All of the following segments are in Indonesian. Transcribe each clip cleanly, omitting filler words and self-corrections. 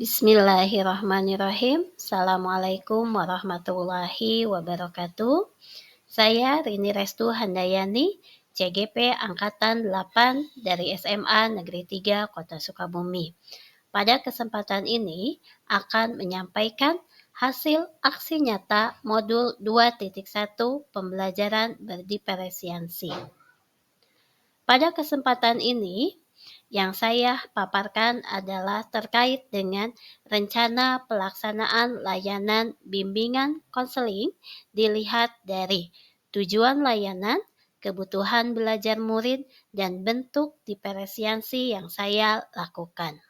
Bismillahirrahmanirrahim. Assalamualaikum warahmatullahi wabarakatuh. Saya Rini Restu Handayani, CGP Angkatan 8 dari SMA Negeri 3 Kota Sukabumi. Pada kesempatan ini akan menyampaikan hasil aksi nyata modul 2.1 pembelajaran berdiferensiasi. Pada kesempatan ini, yang saya paparkan adalah terkait dengan rencana pelaksanaan layanan bimbingan konseling dilihat dari tujuan layanan, kebutuhan belajar murid, dan bentuk diferensiasi yang saya lakukan.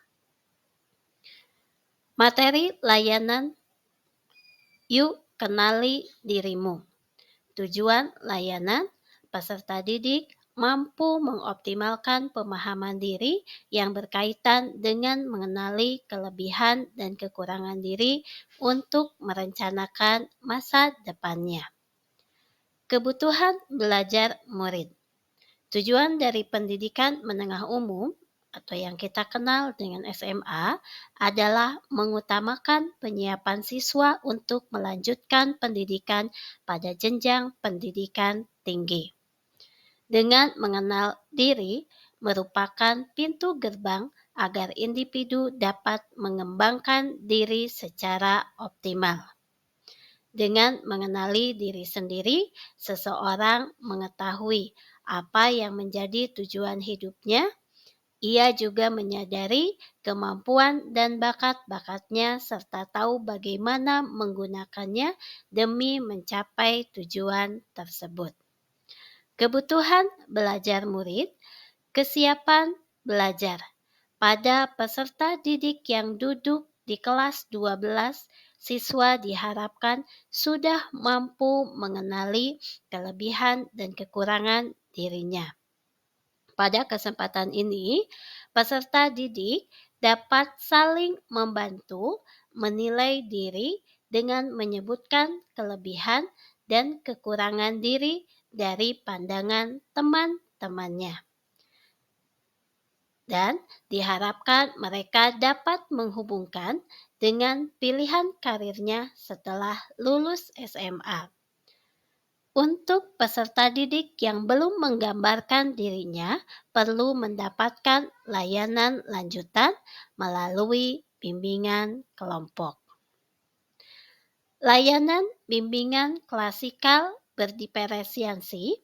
Materi layanan, yuk kenali dirimu. Tujuan layanan, peserta didik mampu mengoptimalkan pemahaman diri yang berkaitan dengan mengenali kelebihan dan kekurangan diri untuk merencanakan masa depannya. Kebutuhan belajar murid. Tujuan dari pendidikan menengah umum atau yang kita kenal dengan SMA adalah mengutamakan penyiapan siswa untuk melanjutkan pendidikan pada jenjang pendidikan tinggi. Dengan mengenal diri merupakan pintu gerbang agar individu dapat mengembangkan diri secara optimal. Dengan mengenali diri sendiri, seseorang mengetahui apa yang menjadi tujuan hidupnya. Ia juga menyadari kemampuan dan bakat-bakatnya serta tahu bagaimana menggunakannya demi mencapai tujuan tersebut. Kebutuhan belajar murid, kesiapan belajar. Pada peserta didik yang duduk di kelas 12, siswa diharapkan sudah mampu mengenali kelebihan dan kekurangan dirinya. Pada kesempatan ini, peserta didik dapat saling membantu menilai diri dengan menyebutkan kelebihan dan kekurangan diri dari pandangan teman-temannya. Dan diharapkan mereka dapat menghubungkan dengan pilihan karirnya setelah lulus SMA. Untuk peserta didik yang belum menggambarkan dirinya, perlu mendapatkan layanan lanjutan melalui bimbingan kelompok. Layanan bimbingan klasikal berdiferensiasi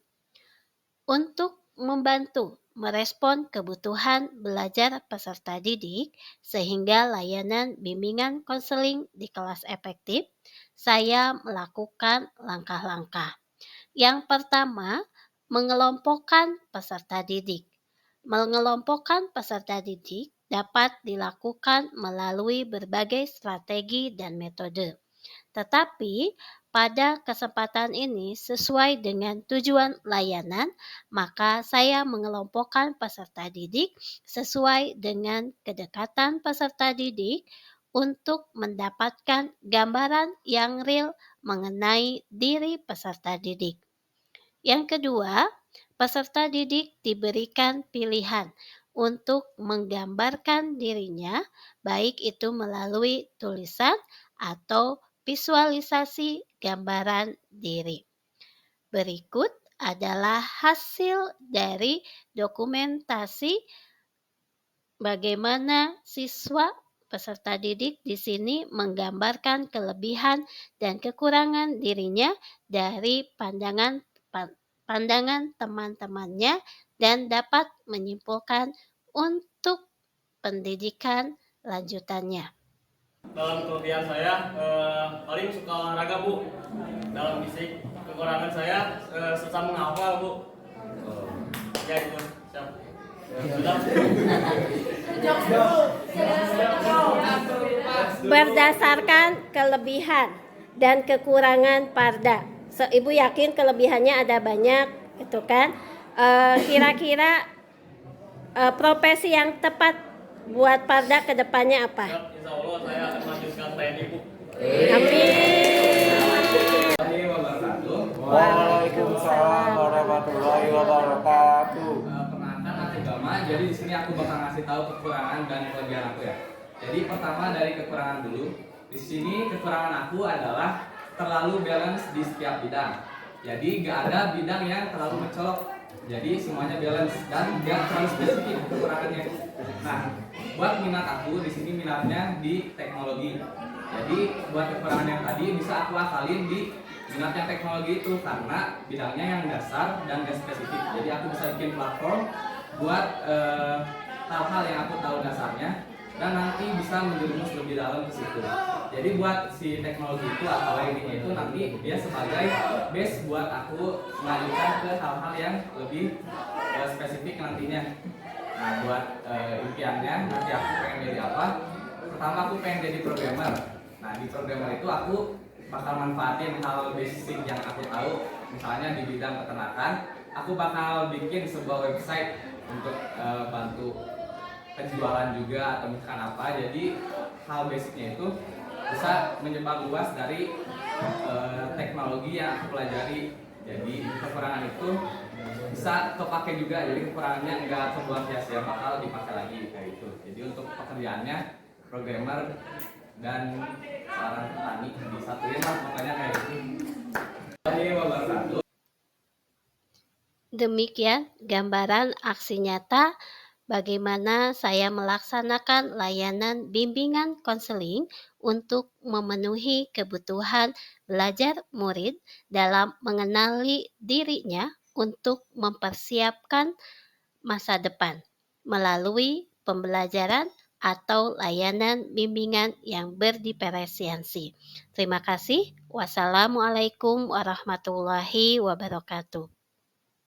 untuk membantu merespon kebutuhan belajar peserta didik sehingga layanan bimbingan konseling di kelas efektif, saya melakukan langkah-langkah. Yang pertama, mengelompokkan peserta didik. Mengelompokkan peserta didik dapat dilakukan melalui berbagai strategi dan metode. Tetapi pada kesempatan ini sesuai dengan tujuan layanan, maka saya mengelompokkan peserta didik sesuai dengan kedekatan peserta didik untuk mendapatkan gambaran yang real mengenai diri peserta didik. Yang kedua, peserta didik diberikan pilihan untuk menggambarkan dirinya, baik itu melalui tulisan atau visualisasi gambaran diri. Berikut adalah hasil dari dokumentasi bagaimana siswa peserta didik di sini menggambarkan kelebihan dan kekurangan dirinya dari pandangan teman-temannya dan dapat menyimpulkan untuk pendidikan lanjutannya. Dalam kelebihan saya paling suka olahraga, Bu. Dalam fisik, kekurangan saya susah menghafal, Bu. Ya itu, siap. Berdasarkan kelebihan dan kekurangan Parda, Ibu yakin kelebihannya ada banyak, itu kan? Kira-kira profesi yang tepat buat Parda ke depannya apa? Insya Allah saya akan melanjutkan TNI, Bu. Amin. Waalaikumsalam warahmatullahi wabarakatuh. Perkenalkan aku Gama, jadi di sini aku bakal ngasih tahu kekurangan dan kelebihan aku ya. Jadi pertama dari kekurangan dulu. Di sini kekurangan aku adalah terlalu balance di setiap bidang. Jadi nggak ada bidang yang terlalu mencolok. Jadi semuanya balance dan nggak terlalu spesifik kekurangannya. Nah, buat minat aku di sini minatnya di teknologi. Jadi buat kekurangan yang tadi bisa aku akalin di minatnya teknologi itu karena bidangnya yang dasar dan gak spesifik. Jadi aku bisa bikin platform buat hal-hal yang aku tahu dasarnya dan nanti bisa menjerumus lebih dalam ke situ. Jadi buat si teknologi itu atau ininya itu nanti dia sebagai base buat aku melanjutkan ke hal-hal yang lebih spesifik nantinya. Nah buat impiannya nanti aku pengen jadi apa? Pertama aku pengen jadi programmer. Nah di programmer itu aku bakal manfaatin hal basic yang aku tahu, misalnya di bidang peternakan, aku bakal bikin sebuah website untuk bantu penjualan juga atau misalkan apa. Jadi hal basicnya itu bisa menyebar luas dari teknologi yang aku pelajari. Jadi kekurangan itu bisa kepake juga, jadi kekurangannya enggak terbuang sia-sia, bakal dipakai lagi kayak gitu. Jadi untuk pekerjaannya programmer dan seorang petani disatuin lah pokoknya kayak gitu. Demikian gambaran aksi nyata bagaimana saya melaksanakan layanan bimbingan konseling untuk memenuhi kebutuhan belajar murid dalam mengenali dirinya untuk mempersiapkan masa depan melalui pembelajaran atau layanan bimbingan yang berdiferensiasi. Terima kasih. Wassalamualaikum warahmatullahi wabarakatuh.